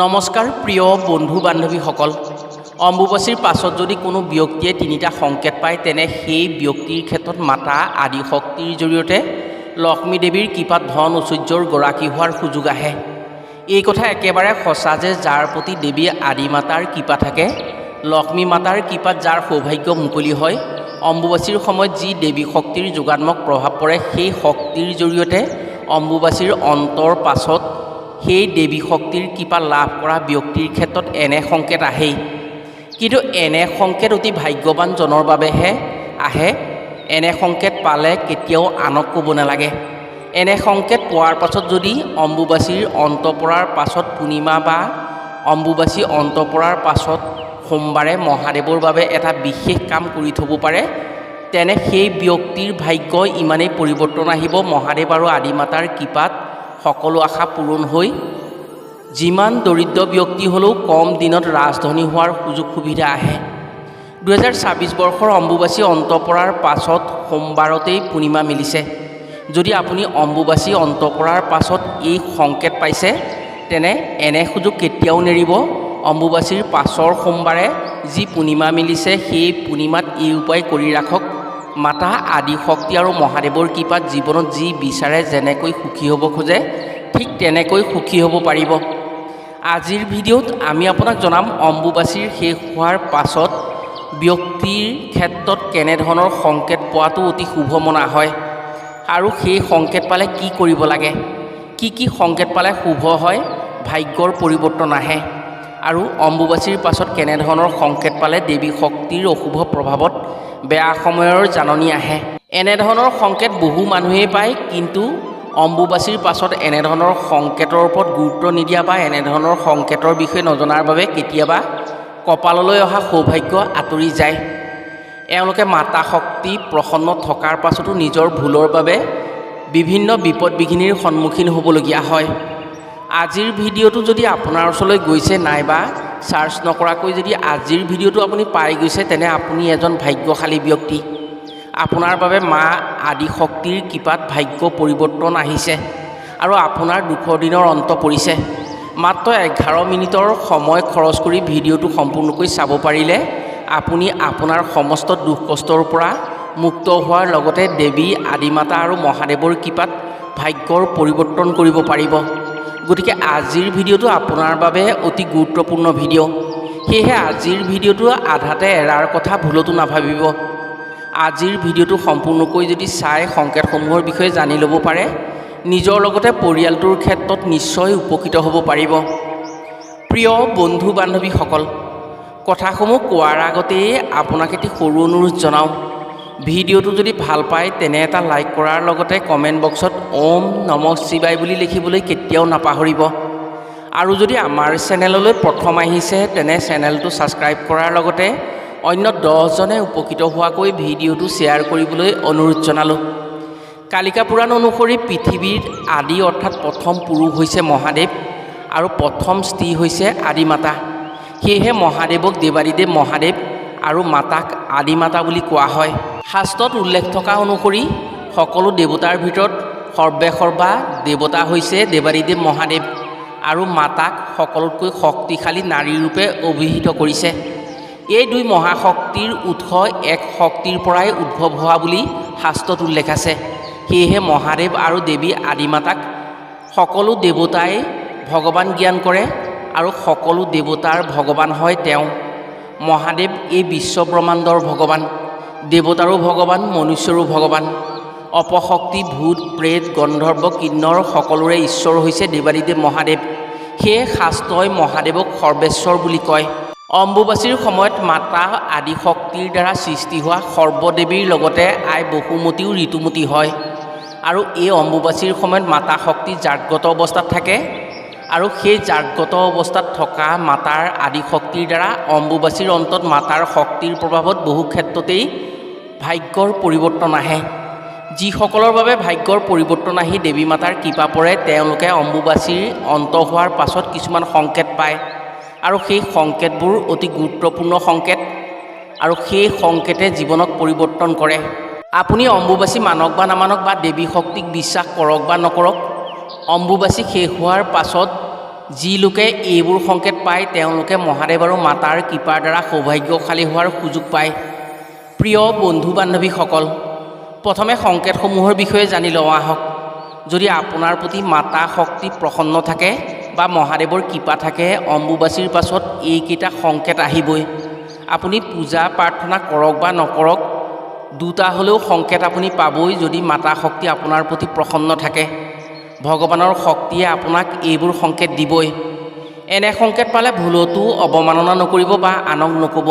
নমস্কাৰ প্ৰিয় বন্ধু বান্ধৱীসকল, অম্বুবাচীৰ পাছত যদি কোনো ব্যক্তিয়ে তিনিটা সংকেত পায় তেনে সেই ব্যক্তিৰ ক্ষেত্ৰত মাতা আদি শক্তিৰ জৰিয়তে লক্ষ্মী দেৱীৰ কৃপাত ধন ঐশ্বৰ্যৰ গৰাকী হোৱাৰ সুযোগ আহে। এই কথা একেবাৰে সঁচা যে যাৰ প্ৰতি দেৱী আদি মাতাৰ কৃপা থাকে, লক্ষ্মী মাতাৰ কৃপাত যাৰ সৌভাগ্য মুকলি হয়, অম্বুবাচীৰ সময়ত যি দেৱী শক্তিৰ যোগাত্মক প্ৰভাৱ পৰে সেই শক্তিৰ জৰিয়তে অম্বুবাচীৰ অন্তৰ পাছত সেই দেৱী শক্তিৰ কৃপা লাভ কৰা ব্যক্তিৰ ক্ষেত্ৰত এনে সংকেত আহেই। কিন্তু এনে সংকেত অতি ভাগ্যৱানজনৰ বাবেহে আহে। এনে সংকেত পালে কেতিয়াও আনক ক'ব নালাগে। এনে সংকেত পোৱাৰ পাছত যদি অম্বুবাচীৰ অন্ত পৰাৰ পাছত পূৰ্ণিমা বা অম্বুবাচী অন্ত পৰাৰ পাছত সোমবাৰে মহাদেৱৰ বাবে এটা বিশেষ কাম কৰি থ'ব পাৰে, তেনে সেই ব্যক্তিৰ ভাগ্য ইমানেই পৰিৱৰ্তন আহিব, মহাদেৱ আৰু আদিমাতাৰ কৃপাত সকলো আশা পূৰণ হৈ যিমান দৰিদ্ৰ ব্যক্তি হ'লেও কম দিনত ৰাজধনী হোৱাৰ সুযোগ সুবিধা আহে। 2026 বৰ্ষৰ অম্বুবাচী অন্ত পৰাৰ পাছত সোমবাৰতেই পূৰ্ণিমা মিলিছে। যদি আপুনি অম্বুবাচী অন্ত পৰাৰ পাছত এই সংকেত পাইছে, তেনে এনে সুযোগ কেতিয়াও নেৰিব। অম্বুবাচীৰ পাছৰ সোমবাৰে যি পূৰ্ণিমা মিলিছে সেই পূৰ্ণিমাত এই উপায় কৰি ৰাখক। মাতা আদি শক্তি আৰু মহাদেৱৰ কৃপাত জীৱনত যি বিচাৰে, যেনেকৈ সুখী হ'ব খোজে ঠিক তেনেকৈ সুখী হ'ব পাৰিব। আজিৰ ভিডিঅ'ত আমি আপোনাক জনাম অম্বুবাচীৰ শেষ হোৱাৰ পাছত ব্যক্তিৰ ক্ষেত্ৰত কেনেধৰণৰ সংকেত পোৱাটো অতি শুভ মনা হয় আৰু সেই সংকেত পালে কি কৰিব লাগে, কি সংকেত পালে শুভ হয়, ভাগ্যৰ পৰিৱৰ্তন আহে, আৰু অম্বুবাচীৰ পাছত কেনেধৰণৰ সংকেত পালে দেৱী শক্তিৰ অশুভ প্ৰভাৱত বেয়া সময়ৰ জাননী আহে। এনেধৰণৰ সংকেত বহু মানুহেই পায়, কিন্তু অম্বুবাচীৰ পাছত এনেধৰণৰ সংকেতৰ ওপৰত গুৰুত্ব নিদিয়া বা এনেধৰণৰ সংকেতৰ বিষয়ে নজনাৰ বাবে কেতিয়াবা কপাললৈ অহা সৌভাগ্য আঁতৰি যায়। এওঁলোকে মাতা শক্তি প্ৰসন্ন থকাৰ পাছতো নিজৰ ভুলৰ বাবে বিভিন্ন বিপদ বিঘিনিৰ সন্মুখীন হ'বলগীয়া হয়। আজিৰ ভিডিঅ'টো যদি আপোনাৰ ওচৰলৈ গৈছে, নাইবা চাৰ্চ নকৰাকৈ যদি আজিৰ ভিডিঅ'টো আপুনি পাই গৈছে, তেনে আপুনি এজন ভাগ্যশালী ব্যক্তি। আপোনাৰ বাবে মা আদি শক্তিৰ কৃপাত ভাগ্য পৰিৱৰ্তন আহিছে আৰু আপোনাৰ দুখৰ দিনৰ অন্ত পৰিছে। মাত্ৰ 11 মিনিটৰ সময় খৰচ কৰি ভিডিঅ'টো সম্পূৰ্ণকৈ চাব পাৰিলে আপুনি আপোনাৰ সমস্ত দুখ কষ্টৰ পৰা মুক্ত হোৱাৰ লগতে দেৱী আদিমাতা আৰু মহাদেৱৰ কৃপাত ভাগ্যৰ পৰিৱৰ্তন কৰিব পাৰিব। গতিকে আজিৰ ভিডিঅ'টো আপোনাৰ বাবে অতি গুৰুত্বপূৰ্ণ ভিডিঅ'। সেয়েহে আজিৰ ভিডিঅ'টো আধাতে এৰাৰ কথা ভুলতো নাভাবিব। আজিৰ ভিডিঅ'টো সম্পূৰ্ণকৈ যদি চাই সংকেতসমূহৰ বিষয়ে জানি ল'ব পাৰে, নিজৰ লগতে পৰিয়ালটোৰ ক্ষেত্ৰত নিশ্চয় উপকৃত হ'ব পাৰিব। প্ৰিয় বন্ধু বান্ধৱীসকল, কথাসমূহ কোৱাৰ আগতেই আপোনাক এটি সৰু অনুৰোধ জনাওঁ। ভিডিঅ'টো যদি ভাল পায় তেনে এটা লাইক কৰাৰ লগতে কমেণ্ট বক্সত ওম নমঃ শিৱায় বুলি লিখিবলৈ কেতিয়াও নাপাহৰিব। আৰু যদি আমাৰ চেনেললৈ প্ৰথম আহিছে তেনে চেনেলটো ছাবস্ক্ৰাইব কৰাৰ লগতে অন্য 10জনে উপকৃত হোৱাকৈ ভিডিঅ'টো শ্বেয়াৰ কৰিবলৈ অনুৰোধ জনালোঁ। কালিকা পুৰাণ অনুসৰি পৃথিৱীৰ আদি অৰ্থাৎ প্ৰথম পুৰুষ হৈছে মহাদেৱ আৰু প্ৰথম স্ত্ৰী হৈছে আদিমাতা। সেয়েহে মহাদেৱক দেৱাদিদেৱ মহাদেৱ আৰু মাতাক আদিমাতা বুলি কোৱা হয়। শাস্ত্ৰত উল্লেখ থকা অনুসৰি সকলো দেৱতাৰ ভিতৰত সৰ্বেসৰ্বা দেৱতা হৈছে দেৱাদিদেৱ মহাদেৱ, আৰু মাতাক সকলোতকৈ শক্তিশালী নাৰী ৰূপে অভিহিত কৰিছে। এই দুই মহাশক্তিৰ উৎস এক শক্তিৰ পৰাই উদ্ভৱ হোৱা বুলি শাস্ত্ৰত উল্লেখ আছে। সেয়েহে মহাদেৱ আৰু দেৱী আদিমাতাক সকলো দেৱতাই ভগৱান জ্ঞান কৰে আৰু সকলো দেৱতাৰ ভগৱান হয় তেওঁ। মহাদেৱ এই বিশ্ব ব্ৰহ্মাণ্ডৰ ভগৱান, দেৱতাৰো ভগৱান, মনুষ্যৰো ভগৱান। অপশক্তি, ভূত, প্ৰেত, গন্ধৰ্ব, কিন্নৰ সকলোৰে ঈশ্বৰ হৈছে দেৱাদিদেৱ মহাদেৱ। সেয়ে শাস্ত্ৰই মহাদেৱক সৰ্বেশ্বৰ বুলি কয়। অম্বুবাচীৰ সময়ত মাতা আদি শক্তিৰ দ্বাৰা সৃষ্টি হোৱা সৰ্বদেৱীৰ লগতে আই বসুমতীও ঋতুমতী হয়, আৰু এই অম্বুবাচীৰ সময়ত মাতা শক্তি জাগ্ৰত অৱস্থাত থাকে, আৰু সেই জাগ্ৰত অৱস্থাত থকা মাতাৰ আদি শক্তিৰ দ্বাৰা অম্বুবাচীৰ অন্তত মাতাৰ শক্তিৰ প্ৰভাৱত বহু ক্ষেত্ৰতেই ভাগ্যৰ পৰিৱৰ্তন আহে। যিসকলৰ বাবে ভাগ্যৰ পৰিৱৰ্তন আহি দেৱী মাতাৰ কৃপা পৰে, তেওঁলোকে অম্বুবাচীৰ অন্ত হোৱাৰ পাছত কিছুমান সংকেত পায়, আৰু সেই সংকেতবোৰ অতি গুৰুত্বপূৰ্ণ সংকেত, আৰু সেই সংকেতে জীৱনক পৰিৱৰ্তন কৰে। আপুনি অম্বুবাচী মানক বা নামানক বা দেৱী শক্তিক বিশ্বাস কৰক বা নকৰক, অম্বুবাচী শেষ হোৱাৰ পাছত যি লোকে এইবোৰ সংকেত পায় তেওঁলোকে মহাদেৱ আৰু মাতাৰ কৃপাৰ দ্বাৰা সৌভাগ্যশালী হোৱাৰ সুযোগ পায়। প্ৰিয় বন্ধু বান্ধৱীসকল, প্ৰথমে সংকেতসমূহৰ বিষয়ে জানি লোৱা আহক। যদি আপোনাৰ প্ৰতি মাতা শক্তি প্ৰসন্ন থাকে বা মহাদেৱৰ কৃপা থাকে, অম্বুবাচীৰ পাছত এইকেইটা সংকেত আহিবই। আপুনি পূজা প্ৰাৰ্থনা কৰক বা নকৰক, দুটা হ'লেও সংকেত আপুনি পাবই। যদি মাতা শক্তি আপোনাৰ প্ৰতি প্ৰসন্ন থাকে, ভগৱানৰ শক্তিয়ে আপোনাক এইবোৰ সংকেত দিবই। এনে সংকেত পালে ভুলতো অৱমাননা নকৰিব বা আনক নক'ব।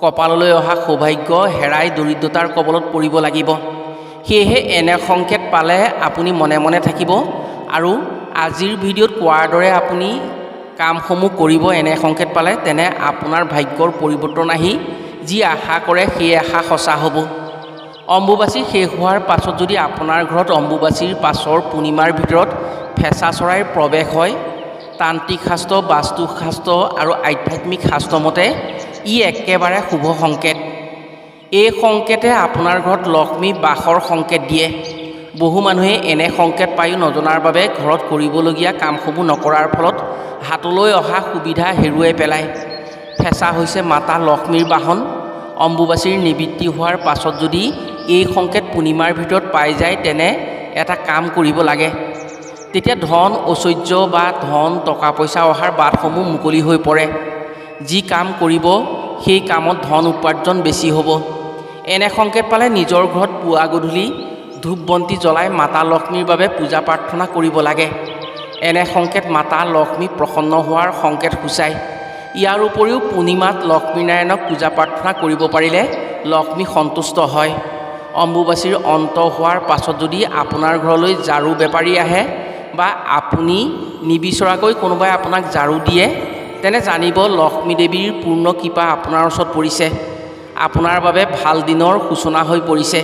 কপাললৈ অহা সৌভাগ্য হেৰাই দৰিদ্ৰতাৰ কবলত পৰিব লাগিব। সেয়েহে এনে সংকেত পালে আপুনি মনে মনে থাকিব আৰু আজিৰ ভিডিঅ'ত কোৱাৰ দৰে আপুনি কামসমূহ কৰিব। এনে সংকেত পালে তেনে আপোনাৰ ভাগ্যৰ পৰিৱৰ্তন আহি যি আশা কৰে সেই আশা সঁচা হ'ব। অম্বুবাচী শেষ হোৱাৰ পাছত যদি আপোনাৰ ঘৰত অম্বুবাচীৰ পাছৰ পূৰ্ণিমাৰ ভিতৰত ফেঁচা চৰাইৰ প্ৰৱেশ হয়, তান্ত্ৰিক শাস্ত্ৰ, বাস্তুশাস্ত্ৰ আৰু আধ্যাত্মিক শাস্ত্ৰ মতে ই একেবাৰে শুভ সংকেত। এই সংকেতে আপোনাৰ ঘৰত লক্ষ্মী বাসৰ সংকেত দিয়ে। বহু মানুহে এনে সংকেত পায়ো নজনাৰ বাবে ঘৰত কৰিবলগীয়া কামসমূহ নকৰাৰ ফলত হাতলৈ অহা সুবিধা হেৰুৱাই পেলায়। ফেঁচা হৈছে মাতা লক্ষ্মীৰ বাহন। অম্বুবাচীৰ নিবৃত্তি হোৱাৰ পাছত যদি এই সংকেত পূৰ্ণিমাৰ ভিতৰত পাই যায়, তেনে এটা কাম কৰিব লাগে। তেতিয়া ধন ঐশ্বৰ্য বা ধন টকা পইচা অহাৰ বাটসমূহ মুকলি হৈ পৰে। যি কাম কৰিব সেই কামত ধন উপাৰ্জন বেছি হ'ব। এনে সংকেত পালে নিজৰ ঘৰত পুৱা গধূলি ধূপ বন্তি জ্বলাই মাতা লক্ষ্মীৰ বাবে পূজা প্ৰাৰ্থনা কৰিব লাগে। এনে সংকেত মাতা লক্ষ্মী প্ৰসন্ন হোৱাৰ সংকেত সূচায়। ইয়াৰ উপৰিও পূৰ্ণিমাত লক্ষ্মীনাৰায়ণক পূজা প্ৰাৰ্থনা কৰিব পাৰিলে লক্ষ্মী সন্তুষ্ট হয়। অম্বুবাচীৰ অন্ত হোৱাৰ পাছত যদি আপোনাৰ ঘৰলৈ ঝাৰু বেপাৰী আহে বা আপুনি নিবিচৰাকৈ কোনোবাই আপোনাক ঝাৰু দিয়ে, তেনে জানিব লক্ষ্মী দেৱীৰ পূৰ্ণ কৃপা আপোনাৰ ওচৰত পৰিছে। আপোনাৰ বাবে ভাল দিনৰ সূচনা হৈ পৰিছে।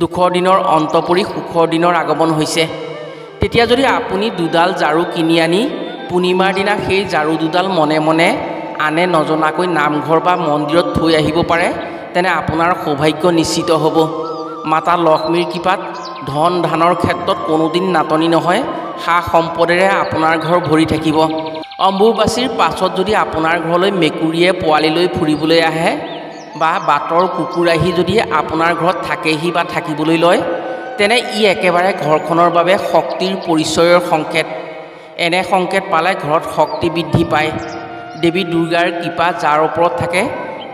দুখৰ দিনৰ অন্ত পৰি সুখৰ দিনৰ আগমন হৈছে। তেতিয়া যদি আপুনি দুডাল ঝাৰু কিনি আনি পূৰ্ণিমাৰ দিনা সেই ঝাৰু দুডাল মনে মনে আনে নজনাকৈ নামঘৰ বা মন্দিৰত থৈ আহিব পাৰে, তেনে আপোনাৰ সৌভাগ্য নিশ্চিত হ'ব। মাতা লক্ষ্মীৰ কৃপাত ধন ধানৰ ক্ষেত্ৰত কোনোদিন নাটনি নহয়। সা সম্পদেৰে আপোনাৰ ঘৰ ভৰি থাকিব। অম্বুবাচীৰ পাছত যদি আপোনাৰ ঘৰলৈ মেকুৰীয়ে পোৱালি লৈ ফুৰিবলৈ আহে বা বাটৰ কুকুৰ আহি যদি আপোনাৰ ঘৰত থাকেহি বা থাকিবলৈ লয়, তেনে ই একেবাৰে ঘৰখনৰ বাবে শক্তিৰ পৰিচয়ৰ সংকেত। এনে সংকেত পালে ঘৰত শক্তি বৃদ্ধি পায়। দেৱী দুৰ্গাৰ কৃপা যাৰ ওপৰত থাকে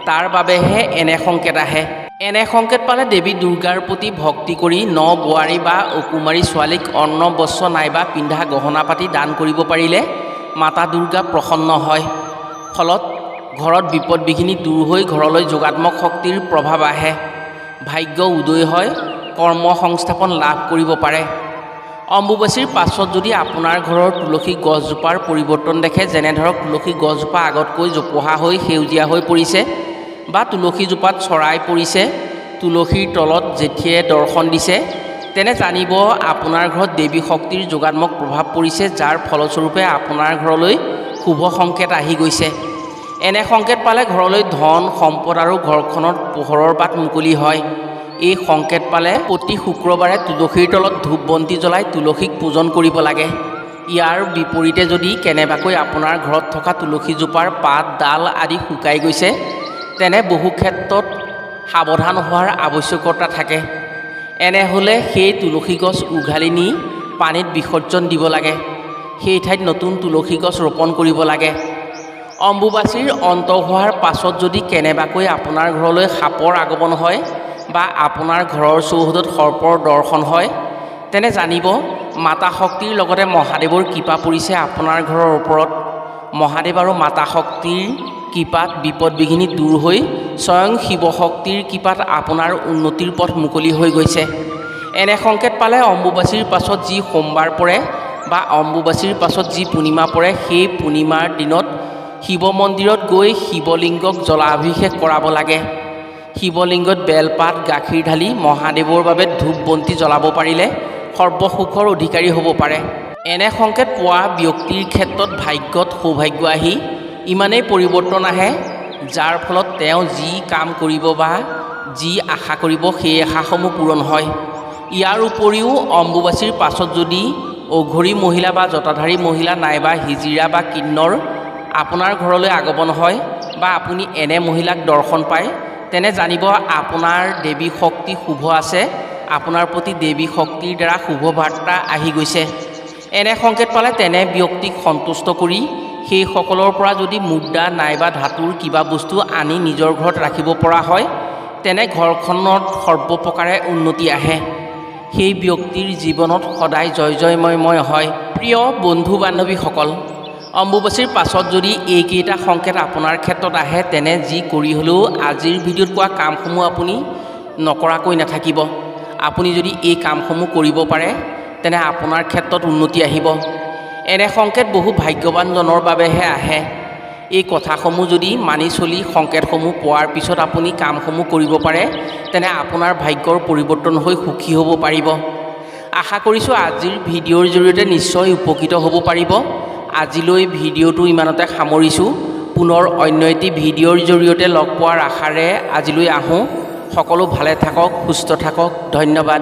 তাৰ বাবেহে এনে সংকেত আহে। এনে সংকেত পালে দেৱী দুৰ্গাৰ প্ৰতি ভক্তি কৰি ন বোৱাৰী বা অকুমাৰী ছোৱালীক অন্ন বস্ত্ৰ নাইবা পিন্ধা গহনা পাতি দান কৰিব পাৰিলে মাতা দুৰ্গা প্ৰসন্ন হয়। ফলত ঘৰত বিপদ বিঘিনি দূৰ হৈ ঘৰলৈ যোগাত্মক শক্তিৰ প্ৰভাৱ আহে। ভাগ্য উদয় হয়, কৰ্ম সংস্থাপন লাভ কৰিব পাৰে। অম্বুবাচীৰ পাছত যদি আপোনাৰ ঘৰৰ তুলসী গছজোপাৰ পৰিৱৰ্তন দেখে, যেনে ধৰক তুলসী গছজোপা আগতকৈ জোপোহা হৈ সেউজীয়া হৈ পৰিছে বা তুলসীজোপাত চৰাই পৰিছে, তুলসীৰ তলত জেঠীয়ে দৰ্শন দিছে, তেনে জানিব আপোনাৰ ঘৰত দেৱী শক্তিৰ যোগাত্মক প্ৰভাৱ পৰিছে, যাৰ ফলস্বৰূপে আপোনাৰ ঘৰলৈ শুভ সংকেত আহি গৈছে। এনে সংকেত পালে ঘৰলৈ ধন সম্পদ আৰু ঘৰখনত পোহৰৰ বাট মুকলি হয়। এই সংকেত পালে প্ৰতি শুক্ৰবাৰে তুলসীৰ তলত ধূপ বন্তি জ্বলাই তুলসীক পূজন কৰিব লাগে। ইয়াৰ বিপৰীতে যদি কেনেবাকৈ আপোনাৰ ঘৰত থকা তুলসীজোপাৰ পাত ডাল আদি শুকাই গৈছে, তেনে বহু ক্ষেত্ৰত সাৱধান হোৱাৰ আৱশ্যকতা থাকে। এনে হ'লে সেই তুলসী গছ উঘালি নি পানীত বিসৰ্জন দিব লাগে। সেই ঠাইত নতুন তুলসী গছ ৰোপণ কৰিব লাগে। অম্বুবাচীৰ অন্ত হোৱাৰ পাছত যদি কেনেবাকৈ আপোনাৰ ঘৰলৈ সাপৰ আগমন হয় বা আপোনাৰ ঘৰৰ চৌহদত সৰ্পৰ দৰ্শন হয়, তেনে জানিব মাতা শক্তিৰ লগতে মহাদেৱৰ কৃপা পৰিছে আপোনাৰ ঘৰৰ ওপৰত। মহাদেৱ আৰু মাতা শক্তিৰ কৃপাত বিপদ বিঘিনি দূৰ হৈ স্বয়ং শিৱশক্তিৰ কৃপাত আপোনাৰ উন্নতিৰ পথ মুকলি হৈ গৈছে। এনে সংকেত পালে অম্বুবাচীৰ পাছত যি সোমবাৰ পৰে বা অম্বুবাচীৰ পাছত যি পূৰ্ণিমা পৰে, সেই পূৰ্ণিমাৰ দিনত শিৱ মন্দিৰত গৈ শিৱলিংগক জলাভিষেক কৰাব লাগে। শিৱলিংগত বেলপাত গাখীৰ ঢালি মহাদেৱৰ বাবে ধূপ বন্তি জ্বলাব পাৰিলে সৰ্বসুখৰ অধিকাৰী হ'ব পাৰে। এনে সংকেত পোৱা ব্যক্তিৰ ক্ষেত্ৰত ভাগ্যত সৌভাগ্য আহি ইমানেই পৰিৱৰ্তন আহে, যাৰ ফলত তেওঁ যি কাম কৰিব বা যি আশা কৰিব সেই আশাসমূহ পূৰণ হয়। ইয়াৰ উপৰিও অম্বুবাচীৰ পাছত যদি অঘৰী মহিলা বা জটাধাৰী মহিলা নাইবা হিজিৰা বা কিন্নৰ আপোনাৰ ঘৰলৈ আগমন হয় বা আপুনি এনে মহিলাক দৰ্শন পায়, তেনে জানিব আপোনাৰ দেৱী শক্তি শুভ আছে, আপোনাৰ প্ৰতি দেৱী শক্তিৰ দ্বাৰা শুভ বাৰ্তা আহি গৈছে। এনে সংকেত পালে তেনে ব্যক্তিক সন্তুষ্ট কৰি সেইসকলৰ পৰা যদি মুদ্ৰা নাইবা ধাতুৰ কিবা বস্তু আনি নিজৰ ঘৰত ৰাখিব পৰা হয়, তেনে ঘৰখনত সৰ্বপ্ৰকাৰে উন্নতি আহে। সেই ব্যক্তিৰ জীৱনত সদায় জয় জয়ময় হয়। প্ৰিয় বন্ধু বান্ধৱীসকল, অম্বুবাচীৰ পাছত যদি এইকেইটা সংকেত আপোনাৰ ক্ষেত্ৰত আহে, তেনে যি কৰি হ'লেও আজিৰ ভিডিঅ'ত কোৱা কামসমূহ আপুনি নকৰাকৈ নাথাকিব। আপুনি যদি এই কামসমূহ কৰিব পাৰে, তেনে আপোনাৰ ক্ষেত্ৰত উন্নতি আহিব। এনে সংকেত বহু ভাগ্যৱানজনৰ বাবেহে আহে। এই কথাসমূহ যদি মানি চলি সংকেতসমূহ পোৱাৰ পিছত আপুনি কামসমূহ কৰিব পাৰে, তেনে আপোনাৰ ভাগ্যৰ পৰিৱৰ্তন হৈ সুখী হ'ব পাৰিব। আশা কৰিছোঁ আজিৰ ভিডিঅ'ৰ জৰিয়তে নিশ্চয় উপকৃত হ'ব পাৰিব। আজিলৈ ভিডিঅ'টো ইমানতে সামৰিছোঁ। পুনৰ অন্য এটি ভিডিঅ'ৰ জৰিয়তে লগ পোৱাৰ আশাৰে আজিলৈ আহোঁ। সকলো ভালে থাকক, সুস্থ থাকক। ধন্যবাদ।